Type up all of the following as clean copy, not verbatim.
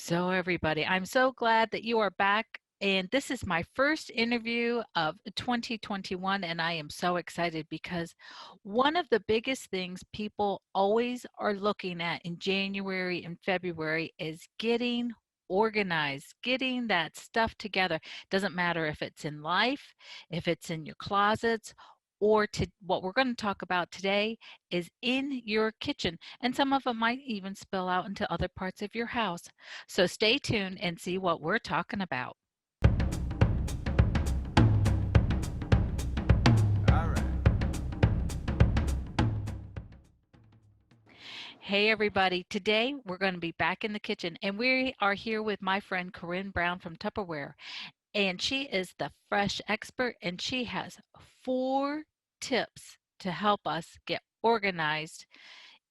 So, everybody, I'm so glad that you are back. And this is my first interview of 2021, and I am so excited because one of the biggest things people always are looking at in January and February is getting organized, getting that stuff together. Doesn't matter if it's in life, if it's in your closets, or to what we're going to talk about today is in your kitchen. And some of it might even spill out into other parts of your house. So stay tuned and see what we're talking about. All right. Hey, everybody. Today we're going to be back in the kitchen, and we are here with my friend Corinne Brown from Tupperware. And she is the Fresh Expert, and she has 4 tips to help us get organized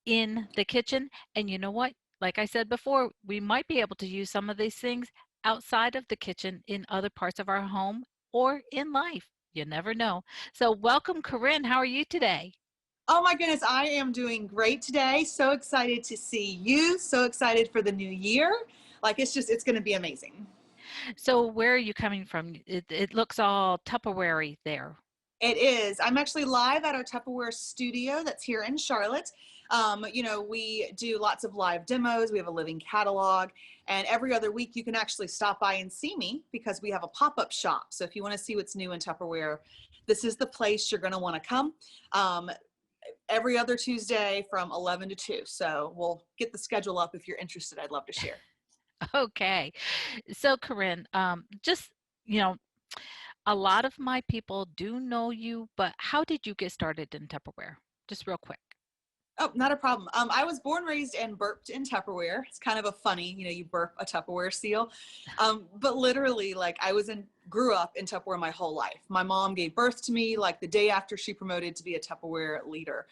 in the kitchen. And you know what? Like I said before, we might be able to use some of these things outside of the kitchen in other parts of our home or in life. You never know. So, welcome, Corinne. How are you today? Oh my goodness, I am doing great today. So excited to see you. So excited for the new year. It's going to be amazing. So, where are you coming from? It looks all Tupperware there. It is. I'm actually live at our Tupperware studio that's here in Charlotte. We do lots of live demos. We have a living catalog. And every other week, you can actually stop by and see me because we have a pop up shop. So if you want to see what's new in Tupperware, this is the place you're going to want to come. Every other Tuesday from 11 to 2. So we'll get the schedule up if you're interested. I'd love to share. Okay. So, Corinne, just, you know, a lot of my people do know you, but how did you get started in Tupperware? Just real quick. Oh, not a problem. I was born, raised, and burped in Tupperware. It's kind of a funny, you burp a Tupperware seal. But literally, grew up in Tupperware my whole life. My mom gave birth to me like the day after she promoted to be a Tupperware leader.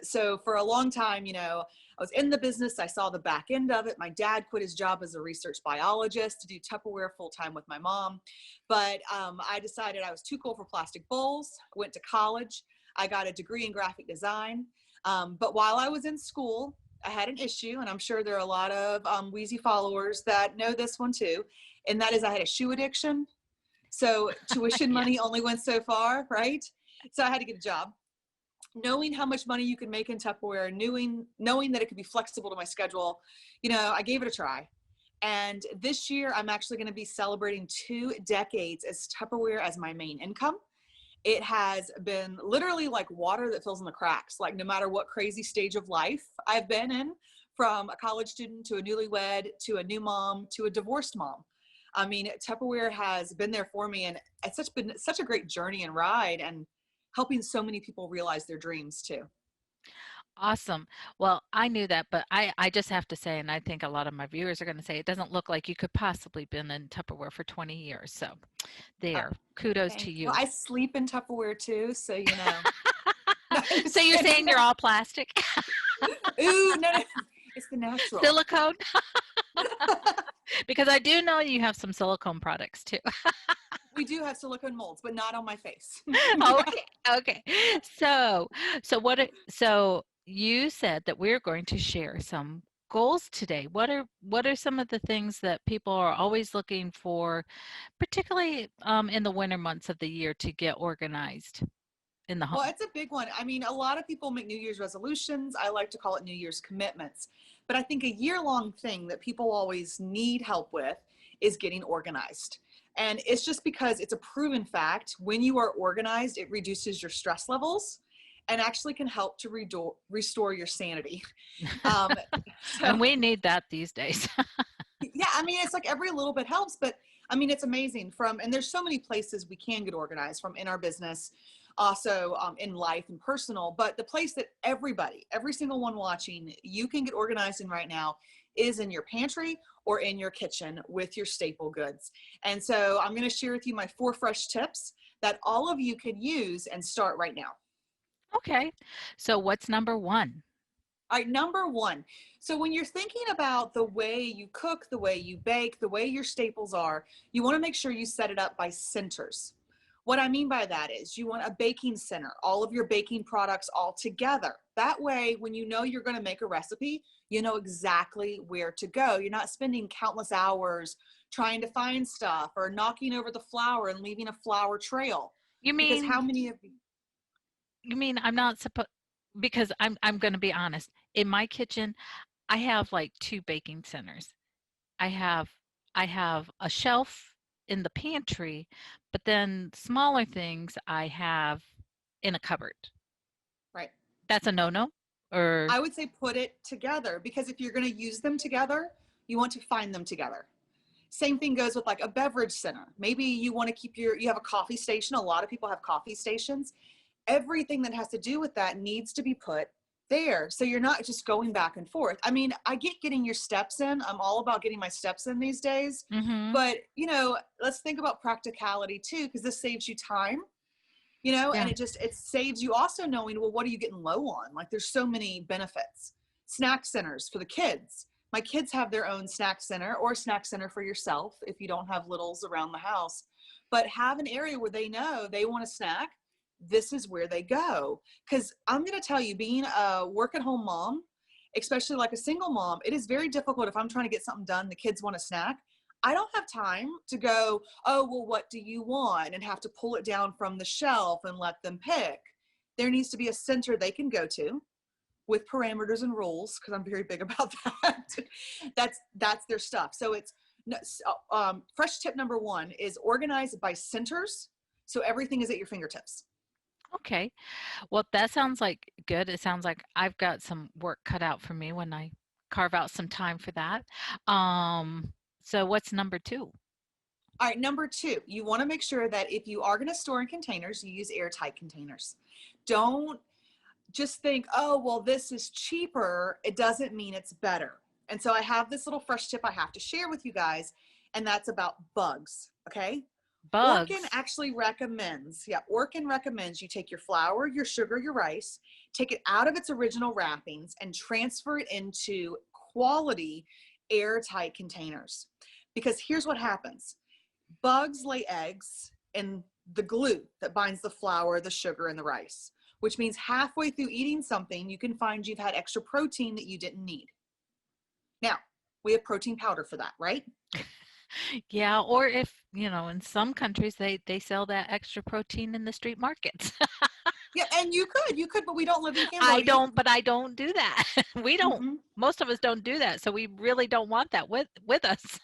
So for a long time, I was in the business. I saw the back end of it. My dad quit his job as a research biologist to do Tupperware full time with my mom. But I decided I was too cool for plastic bowls. Went to college. I got a degree in graphic design. But while I was in school, I had an issue, and I'm sure there are a lot of Weezy followers that know this one too, and that is I had a shoe addiction. So tuition money Yes. only went so far, right? So I had to get a job. Knowing how much money you can make in Tupperware, knowing that it could be flexible to my schedule, I gave it a try. And this year, I'm actually going to be celebrating 2 decades as Tupperware as my main income. It has been literally like water that fills in the cracks. Like no matter what crazy stage of life I've been in, from a college student to a newlywed to a new mom to a divorced mom. I mean, Tupperware has been there for me, and it's been such a great journey and ride, and helping so many people realize their dreams too. Awesome. Well, I knew that, but I just have to say, and I think a lot of my viewers are going to say, it doesn't look like you could possibly been in Tupperware for 20 years. So Oh, there, kudos to thanks. Well, you. I sleep in Tupperware too, so No, I'm So just you're kidding. saying you're all plastic? Ooh, no, no, it's the natural. Silicone? Because I do know you have some silicone products too. We do have silicone molds, but not on my face. Okay, okay. So, so you said that we're going to share some goals today. What are some of the things that people are always looking for, particularly in the winter months of the year, to get organized in the Well, home? it's a big one. I mean, a lot of people make New Year's resolutions. I like to call it New Year's commitments. But I think a year-long thing that people always need help with is getting organized. And it's just because it's a proven fact. When you are organized, it reduces your stress levels and actually can help to restore your sanity. Um, so And we need that these days. yeah, I mean, it's like every little bit helps, but I mean, it's amazing and there's so many places we can get organized from in our business, also in life and personal, but the place that every single one watching, you can get organized in right now is in your pantry or in your kitchen with your staple goods. And so I'm going to share with you my 4 fresh tips that all of you can use and start right now. Okay. So what's number one? All right, number one. So when you're thinking about the way you cook, the way you bake, the way your staples are, you want to make sure you set it up by centers. What I mean by that is you want a baking center, all of your baking products all together. That way, when you know you're going to make a recipe, you know exactly where to go. You're not spending countless hours trying to find stuff or knocking over the flour and leaving a flour trail. You Because mean how many of you, you mean I'm not supposed because I'm going to be honest. In my kitchen, I have like two baking centers. I have I have a shelf in the pantry, but then smaller things I have in a cupboard. right? That's a no-no? Or I would say put it together because if you're going to use them together, you want to find them together. Same thing goes with like a beverage center. Maybe you want to keep you have a coffee station. A lot of people have coffee stations. Everything that has to do with that needs to be put there. So you're not just going back and forth. I mean, I get getting your steps in. I'm all about getting my steps in these days. mhm. But, let's think about practicality too, because this saves you time, Yeah. and it saves you also knowing, well, what are you getting low on? Like there's so many benefits. Snack centers for the kids. My kids have their own snack center or snack center for yourself if you don't have littles around the house. But have an area where they know they want a snack. This is where they go. Because I'm going to tell you, being a work at home mom, especially like a single mom, it is very difficult if I'm trying to get something done, the kids want a snack. I don't have time to go, oh, well, what do you want? And have to pull it down from the shelf and let them pick. There needs to be a center they can go to with parameters and rules, because I'm very big about that. That's their stuff. So it's fresh tip number one is organized by centers. So everything is at your fingertips. Okay. Well, that sounds like good. It sounds like I've got some work cut out for me when I carve out some time for that. So what's number 2? All right, number two, you want to make sure that if you are going to store in containers, you use airtight containers. Don't just think, oh, well, this is cheaper. It doesn't mean it's better. And so I have this little fresh tip I have to share with you guys, and that's about bugs. Okay. Bugs. Orkin recommends you take your flour, your sugar, your rice, take it out of its original wrappings and transfer it into quality airtight containers. Because here's what happens. Bugs lay eggs in the glue that binds the flour, the sugar, and the rice, which means halfway through eating something, you can find you've had extra protein that you didn't need. Now, we have protein powder for that, right? Yeah, or if, in some countries they sell that extra protein in the street markets. Yeah, and you could, but we don't live in Cambodia. But I don't do that. We don't. Mm-mm. Most of us don't do that, so we really don't want that with us.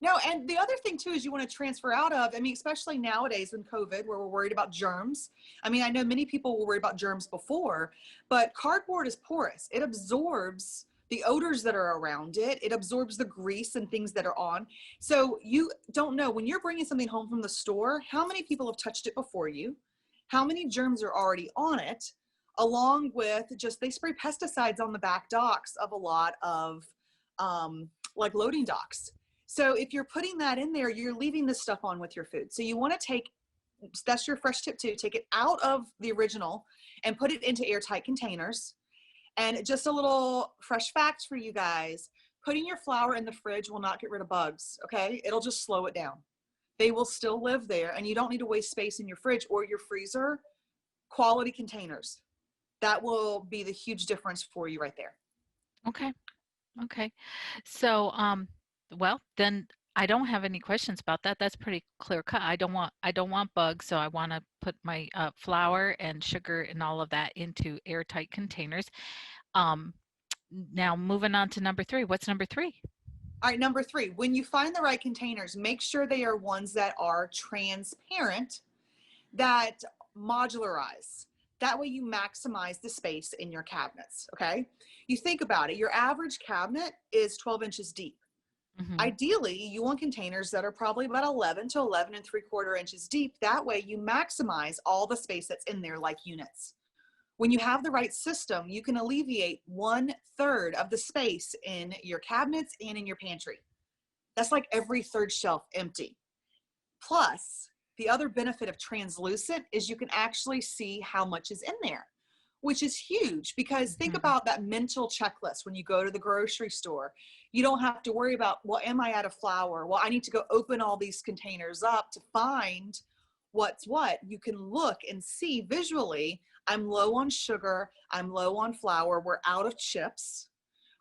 No, and the other thing too is you want to transfer out of, I mean, especially nowadays in COVID where we're worried about germs. I mean, I know many people were worried about germs before, but cardboard is porous. It absorbs the odors that are around it. It absorbs the grease and things that are on. So you don't know when you're bringing something home from the store, how many people have touched it before you, how many germs are already on it, along with just they spray pesticides on the back docks of a lot of like loading docks. So if you're putting that in there, you're leaving this stuff on with your food. So you want to that's your fresh tip too, take it out of the original and put it into airtight containers. And just a little fresh fact for you guys, putting your flour in the fridge will not get rid of bugs, okay? It'll just slow it down. They will still live there and you don't need to waste space in your fridge or your freezer. Quality containers. That will be the huge difference for you right there. Okay. Okay. So, well, then I don't have any questions about that. That's pretty clear cut. I don't want bugs, so I want to put my flour and sugar and all of that into airtight containers. Um, Now moving on to number 3. What's number 3? All right, number three, when you find the right containers, make sure they are ones that are transparent, that modularize. That way you maximize the space in your cabinets, okay? You think about it, your average cabinet is 12 inches deep. Hmm. Ideally, you want containers that are probably about 11 to 11 and 3/4 inches deep. That way you maximize all the space that's in there like units. When you have the right system, you can alleviate 1/3 of the space in your cabinets and in your pantry. That's like every third shelf empty. Plus, the other benefit of translucent is you can actually see how much is in there, which is huge because think Hmm. about that mental checklist when you go to the grocery store. You don't have to worry about, well, am I out of flour? Well, I need to go open all these containers up to find what's what. You can look and see visually, I'm low on sugar, I'm low on flour, we're out of chips,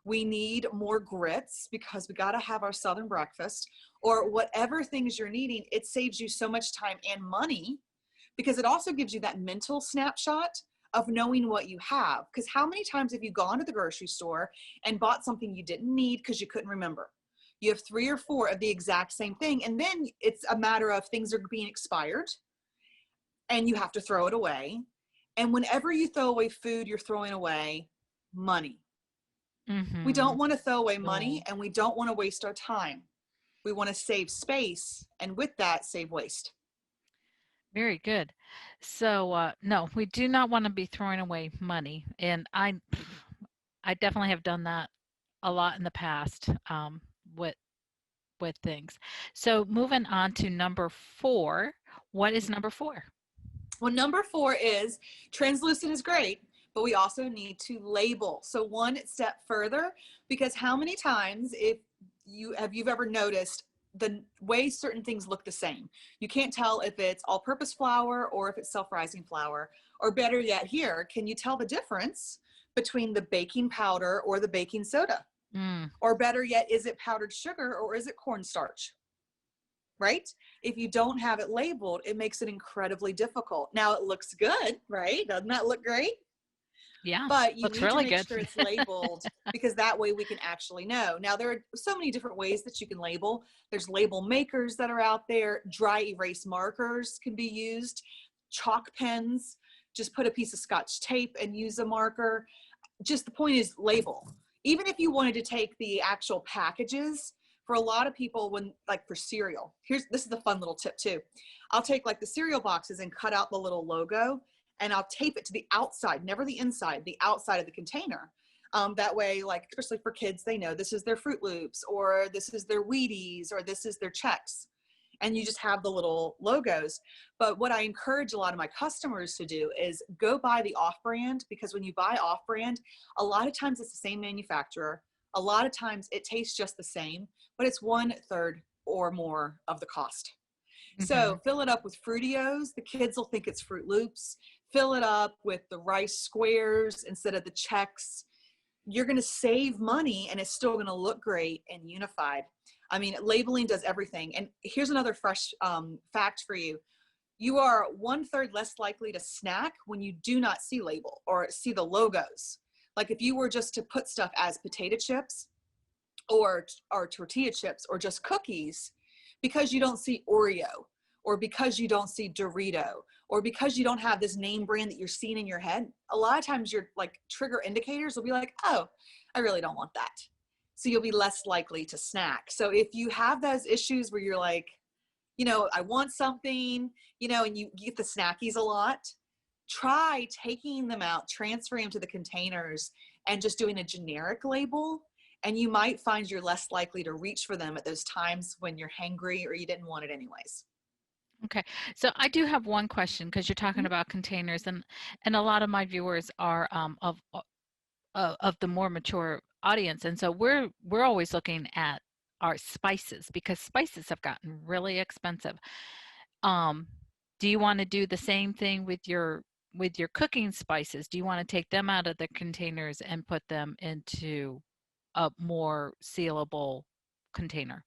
we need more grits because we got to have our Southern breakfast, or whatever things you're needing. It saves you so much time and money because it also gives you that mental snapshot of knowing what you have. Because how many times have you gone to the grocery store and bought something you didn't need because you couldn't remember? You have 3 or 4 of the exact same thing, and then it's a matter of things are being expired and you have to throw it away. And whenever you throw away food, you're throwing away money. We Mm-hmm. don't want to throw away money, Oh, and we don't want to waste our time. We want to save space, and with that, save waste. very good. So, no, we do not want to be throwing away money. And I definitely have done that a lot in the past, with things. So moving on to number 4. What is number 4? Well, number 4 is translucent is great, but we also need to label. So one step further, because how many times, if you've ever noticed the way certain things look the same, you can't tell if it's all-purpose flour or if it's self-rising flour, or better yet, here, can you tell the difference between the baking powder or the baking soda? Mm, Or better yet, is it powdered sugar or is it cornstarch? Right? If you don't have it labeled, it makes it incredibly difficult. Now it looks good, right? Doesn't that look great? yeah, But you looks need to really make good. sure it's labeled because that way we can actually know. Now there are so many different ways that you can label. There's label makers that are out there. Dry erase markers can be used. Chalk pens, just put a piece of Scotch tape and use a marker. Just the point is label. Even if you wanted to take the actual packages, for a lot of people, when like for cereal, this is a fun little tip too. I'll take like the cereal boxes and cut out the little logo, and I'll tape it to the outside, never the inside, the outside of the container. That way, like especially for kids, they know this is their Fruit Loops, or this is their Wheaties, or this is their Chex, and you just have the little logos. But what I encourage a lot of my customers to do is go buy the off-brand, because when you buy off-brand, a lot of times it's the same manufacturer. A lot of times it tastes just the same, but it's 1/3 or more of the cost. Hmm. So fill it up with Fruitios. The kids will think it's Fruit Loops. Fill it up with the rice squares instead of the Chex. You're going to save money, and it's still going to look great and unified. I mean, labeling does everything. And here's another fresh fact for you. You are 1/3 less likely to snack when you do not see label or see the logos. Like if you were just to put stuff as potato chips or tortilla chips or just cookies, because you don't see Oreo, or because you don't see Dorito, or because you don't have this name brand that you're seeing in your head, a lot of times your like trigger indicators will be like, oh, I really don't want that. So you'll be less likely to snack. So if you have those issues where you're like, I want something, and you get the snackies a lot, try taking them out, transferring them to the containers, and just doing a generic label. And you might find you're less likely to reach for them at those times when you're hangry or you didn't want it anyways. Okay, so I do have one question because you're talking about containers, and a lot of my viewers are of the more mature audience, and so we're always looking at our spices because spices have gotten really expensive. Um, do you want to do the same thing with your cooking spices? Do you want to take them out of the containers and put them into a more sealable container?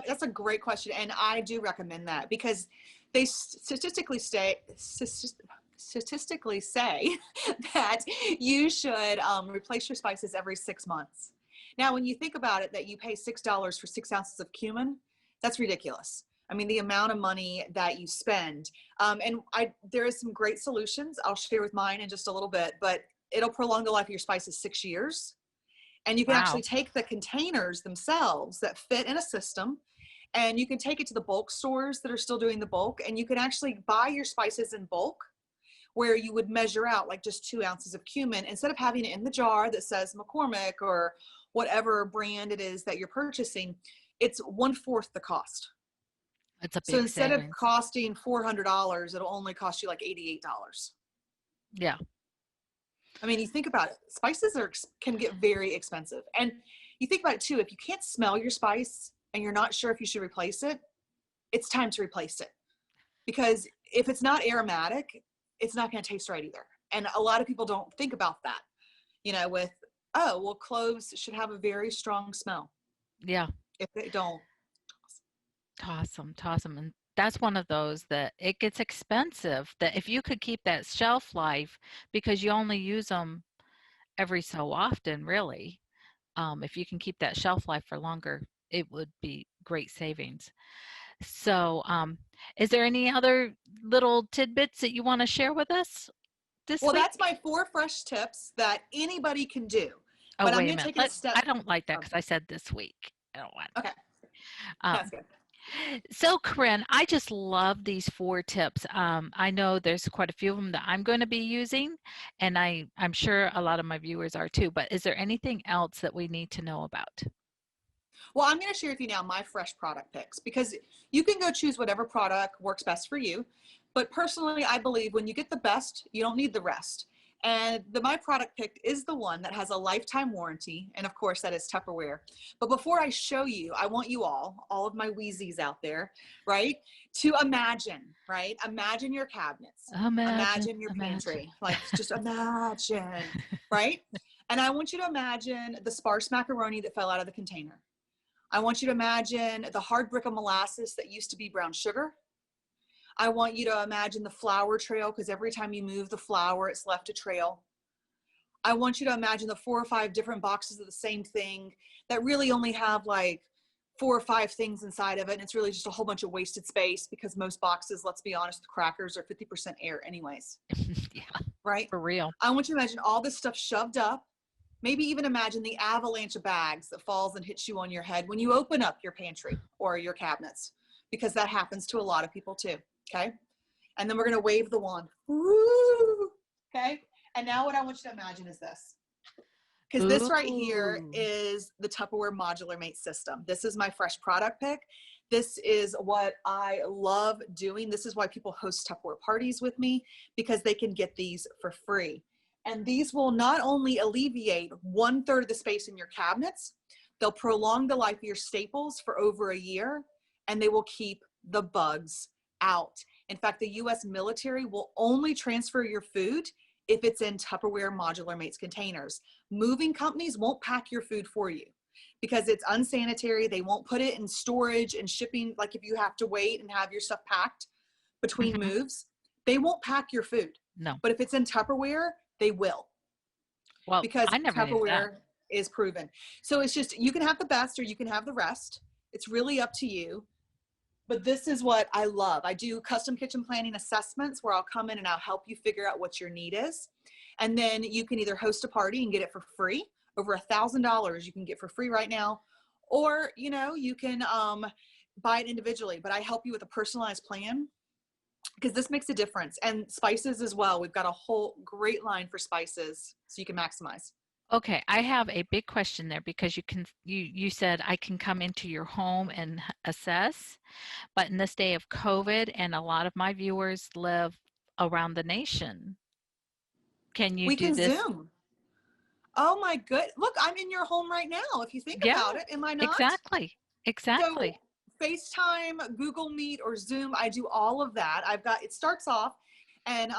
That's a great question, and I do recommend that because they statistically say that you should replace your spices every 6 months. Now, when you think about it, that you pay $6 for 6 ounces of cumin, that's ridiculous. I mean, the amount of money that you spend, and there is some great solutions. I'll share with mine in just a little bit, but it'll prolong the life of your spices 6 years. And you can actually Wow. take the containers themselves that fit in a system, and you can take it to the bulk stores that are still doing the bulk, and you can actually buy your spices in bulk, where you would measure out like just 2 ounces of cumin instead of having it in the jar that says McCormick or whatever brand it is that you're purchasing. It's 1/4 the cost. It's a So big instead of savings. costing $400, it'll only cost you like $88. Yeah. I mean, you think about it, spices can get very expensive. And you think about it too, if you can't smell your spice and you're not sure if you should replace it, it's time to replace it. because if it's not aromatic, it's not going to taste right either. And a lot of people don't think about that, with, oh, well, cloves should have a very strong smell. Yeah. If they don't, Toss them, and that's one of those that it gets expensive, that if you could keep that shelf life, because you only use them every so often, really, if you can keep that shelf life for longer, it would be great savings. So, is there any other little tidbits that you want to share with us this well, week? that's my 4 fresh tips that anybody can do. Oh, But I'm wait a going to minute. take it a step. I don't like that Oh, because I said this week. I don't want. okay, that's Um, good. so, Corinne, I just love these 4 tips. I know there's quite a few of them that I'm going to be using, and I'm sure a lot of my viewers are too. But is there anything else that we need to know about? Well, I'm going to share with you now my fresh product picks, because you can go choose whatever product works best for you. But personally, I believe when you get the best, you don't need the rest. And my product pick is the one that has a lifetime warranty. And of course, that is Tupperware. But before I show you, I want you all of my Weezys out there, right? To imagine, right? Imagine your cabinets, Imagine, imagine your imagine. pantry, like just imagine, right? And I want you to imagine the sparse macaroni that fell out of the container. I want you to imagine the hard brick of molasses that used to be brown sugar. I want you to imagine the flour trail, because every time you move the flour, it's left a trail. I want you to imagine the 4 or 5 different boxes of the same thing that really only have like 4 or 5 things inside of it. And it's really just a whole bunch of wasted space, because most boxes, let's be honest, the crackers are 50% air anyways, Yeah, right? for real. I want you to imagine all this stuff shoved up. Maybe even imagine the avalanche of bags that falls and hits you on your head when you open up your pantry or your cabinets, because that happens to a lot of people too. Okay. And then we're going to wave the wand. Woo! Okay. And now what I want you to imagine is this, because this right here Ooh. is the Tupperware Modular Mate system. This is my fresh product pick. This is what I love doing. This is why people host Tupperware parties with me, because they can get these for free. And these will not only alleviate 1/3 of the space in your cabinets, they'll prolong the life of your staples for over a year, and they will keep the bugs out. In fact, the US military will only transfer your food if it's in Tupperware Modular Mates containers. Moving companies won't pack your food for you because it's unsanitary. They won't put it in storage and shipping. Like if you have to wait and have your stuff packed between Mhm. moves, they won't pack your food. No. But if it's in Tupperware, they will, Well, because I never knew that. Tupperware is proven. So it's just, you can have the best or you can have the rest. It's really up to you. But this is what I love. I do custom kitchen planning assessments where I'll come in and I'll help you figure out what your need is. And then you can either host a party and get it for free. Over $1,000 you can get for free right now. Or, you can buy it individually, but I help you with a personalized plan, because this makes a difference. And spices as well. We've got a whole great line for spices so you can maximize. Okay, I have a big question there, because you said I can come into your home and assess, but in this day of COVID and a lot of my viewers live around the nation, can you We do can this? Zoom. Oh my good. Look, I'm in your home right now. If you think Yeah, about it, am I not? exactly. So Exactly. FaceTime, Google Meet, or Zoom, I do all of that. It starts off, and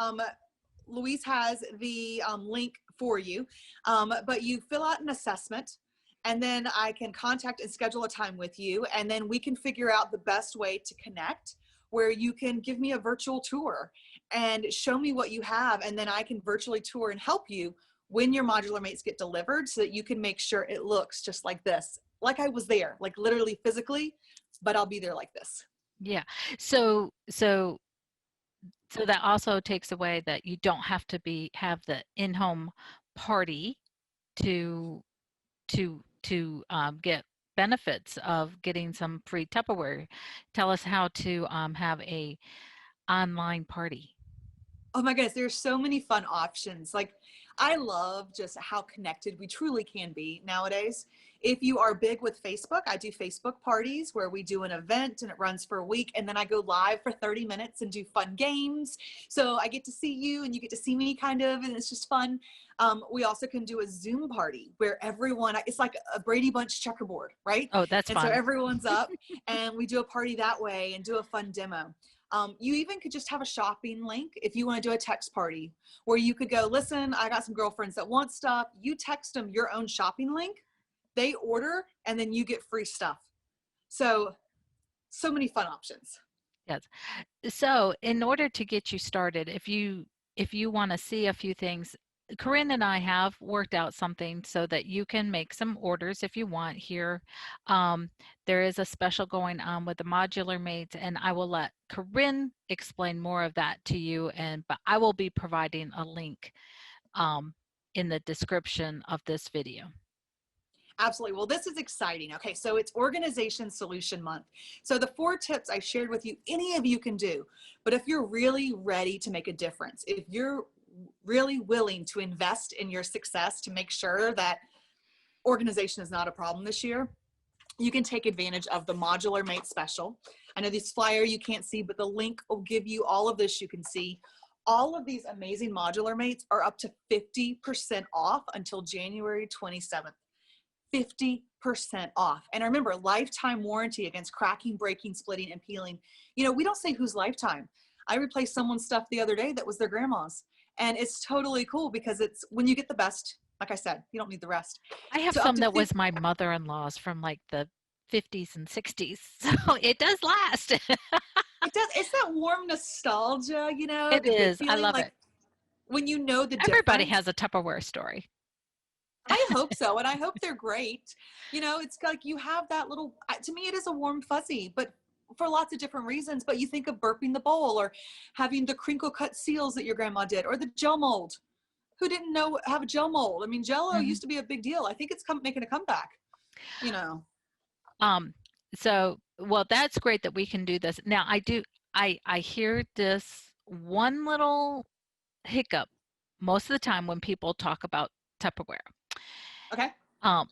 Louise has the link for you, but you fill out an assessment, and then I can contact and schedule a time with you, and then we can figure out the best way to connect, where you can give me a virtual tour and show me what you have, and then I can virtually tour and help you when your modular mates get delivered, so that you can make sure it looks just like this, like I was there, like literally physically, but I'll be there like this. Yeah. So so so that also takes away that you don't have to have the in-home party to get benefits of getting some free Tupperware. Tell us how to have a online party. Oh my goodness, there's so many fun options. Like, I love just how connected we truly can be nowadays. If you are big with Facebook, I do Facebook parties where we do an event and it runs for a week, and then I go live for 30 minutes and do fun games. So I get to see you and you get to see me kind of, and it's just fun. We also can do a Zoom party where it's like a Brady Bunch checkerboard, right? Oh, that's And so fun. everyone's up and we do a party that way and do a fun demo. You even could just have a shopping link if you want to do a text party where you could go, listen, I got some girlfriends that want stuff. You text them your own shopping link, they order, and then you get free stuff. So many fun options. Yes. So, in order to get you started, if you want to see a few things, Corinne and I have worked out something so that you can make some orders if you want here. Um, there is a special going on with the modular mates, and I will let Corinne explain more of that to you. And but I will be providing a link um, in the description of this video. Absolutely. Well, this is exciting. Okay, so it's Organization Solution Month. So the 4 tips I shared with you, any of you can do. But if you're really ready to make a difference, if you're really willing to invest in your success to make sure that organization is not a problem this year, you can take advantage of the Modular Mate Special. I know this flyer you can't see, but the link will give you all of this you can see. All of these amazing modular mates are up to 50% off until January 27th. 50% off. And remember, lifetime warranty against cracking, breaking, splitting, and peeling. You know, we don't say whose lifetime. I replaced someone's stuff the other day that was their grandma's. And it's totally cool because it's when you get the best, like I said, you don't need the rest. I have So up some to that 50, was my mother-in-law's from like the 50s and 60s, so it does last. it does, it's that warm nostalgia, you know, It the good is. I feeling, love like it. when you know the Everybody difference. has a Tupperware story. I hope so. And I hope they're great. You know, it's like you have that little, to me, it is a warm fuzzy, but for lots of different reasons. But you think of burping the bowl or having the crinkle cut seals that your grandma did, or the gel mold. Who didn't know have a gel mold? I mean, Jello Mhm. used to be a big deal. I think it's making a comeback, you know. Um, so, well, that's great that we can do this. Now, I hear this one little hiccup most of the time when people talk about Tupperware. Okay. Um,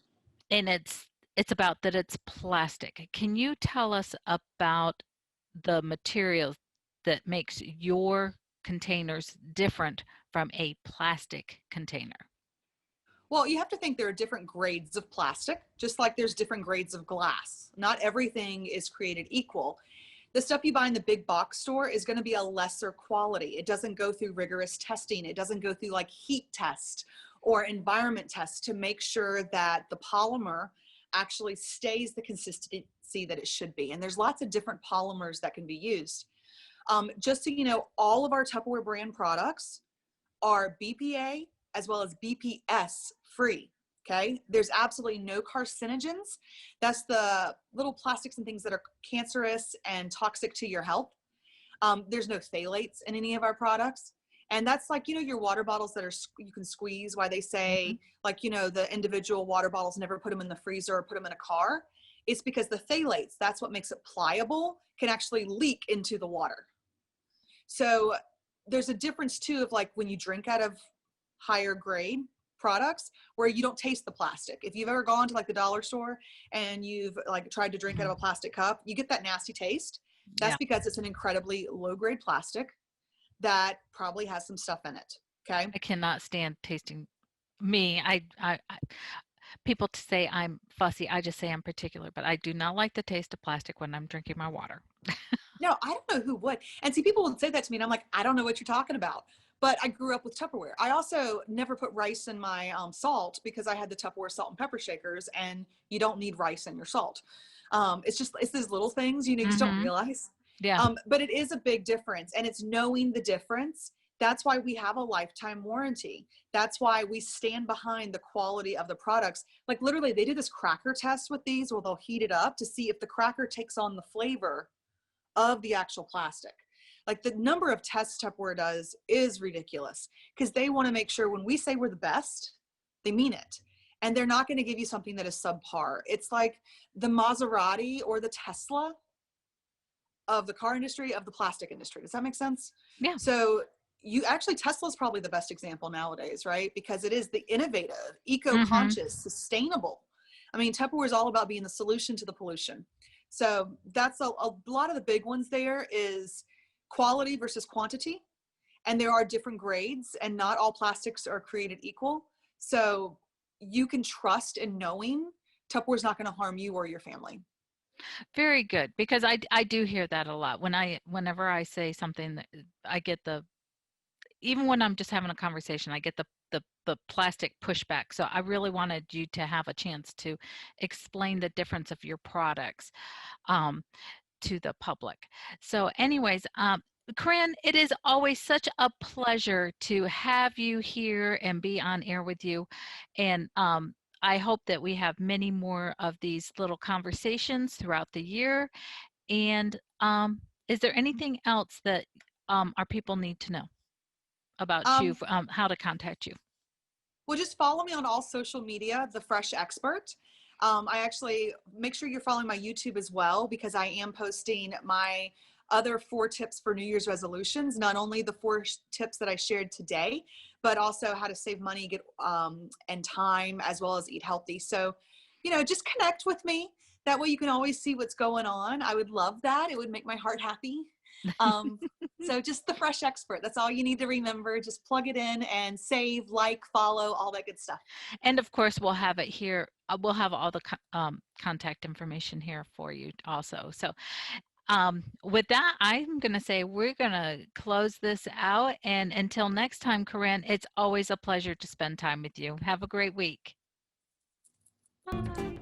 and it's about that it's plastic. Can you tell us about the material that makes your containers different from a plastic container? Well, you have to think there are different grades of plastic, just like there's different grades of glass. Not everything is created equal. The stuff you buy in the big box store is going to be a lesser quality. It doesn't go through rigorous testing. It doesn't go through like heat test or environment tests to make sure that the polymer actually stays the consistency that it should be. And there's lots of different polymers that can be used. Just so you know, all of our Tupperware brand products are BPA as well as BPS free. Okay, there's absolutely no carcinogens. That's the little plastics and things that are cancerous and toxic to your health. There's no phthalates in any of our products. And that's like, you know, your water bottles that are you can squeeze, why they Mhm. say, like, you know, the individual water bottles, never put them in the freezer or put them in a car. It's because the phthalates, that's what makes it pliable, can actually leak into the water. So there's a difference too of like when you drink out of higher grade products where you don't taste the plastic. If you've ever gone to like the dollar store and you've like tried to drink out of Mhm. a plastic cup, you get that nasty taste. That's Yeah, because it's an incredibly low grade plastic that probably has some stuff in it. Okay. I cannot stand tasting me. People say I'm fussy. I just say I'm particular, but I do not like the taste of plastic when I'm drinking my water. No, I don't know who would. And see, people would say that to me, and I'm like, I don't know what you're talking about. But I grew up with Tupperware. I also never put rice in my salt because I had the Tupperware salt and pepper shakers, and you don't need rice in your salt. It's these little things you just don't Mhm. realize. Yeah. But it is a big difference, and it's knowing the difference. That's why we have a lifetime warranty. That's why we stand behind the quality of the products. Like literally, they did this cracker test with these where they'll heat it up to see if the cracker takes on the flavor of the actual plastic. Like the number of tests Tupperware does is ridiculous because they want to make sure when we say we're the best, they mean it. And they're not going to give you something that is subpar. It's like the Maserati or the Tesla of the car industry, of the plastic industry. Does that make sense? Yeah. So you actually, Tesla's probably the best example nowadays, right? Because it is the innovative, Mhm. eco-conscious, sustainable. I mean, Tupperware is all about being the solution to the pollution. So that's a lot of the big ones there is quality versus quantity. And there are different grades and not all plastics are created equal. So you can trust in knowing Tupperware is not going to harm you or your family. Very good, because I do hear that a lot. Whenever I say something that I get the even when I'm just having a conversation, I get the plastic pushback. So I really wanted you to have a chance to explain the difference of your products um, to the public. So, anyways, Corinne, it is always such a pleasure to have you here and be on air with you. And I hope that we have many more of these little conversations throughout the year. And is there anything else that our people need to know about you, Um, how to contact you? Well, just follow me on all social media, The Fresh Expert. I actually make sure you're following my YouTube as well because I am posting my other 4 tips for New Year's resolutions. Not only the 4 tips that I shared today, but also how to save money, get and time, as well as eat healthy. So, just connect with me. That way, you can always see what's going on. I would love that. It would make my heart happy. Um, so just the Fresh Expert. That's all you need to remember. Just plug it in and save, like, follow, all that good stuff. And of course, we'll have it here. We'll have all the contact information here for you also. So with that, I'm going to say we're going to close this out. And until next time, Corinne, it's always a pleasure to spend time with you. Have a great week. Bye.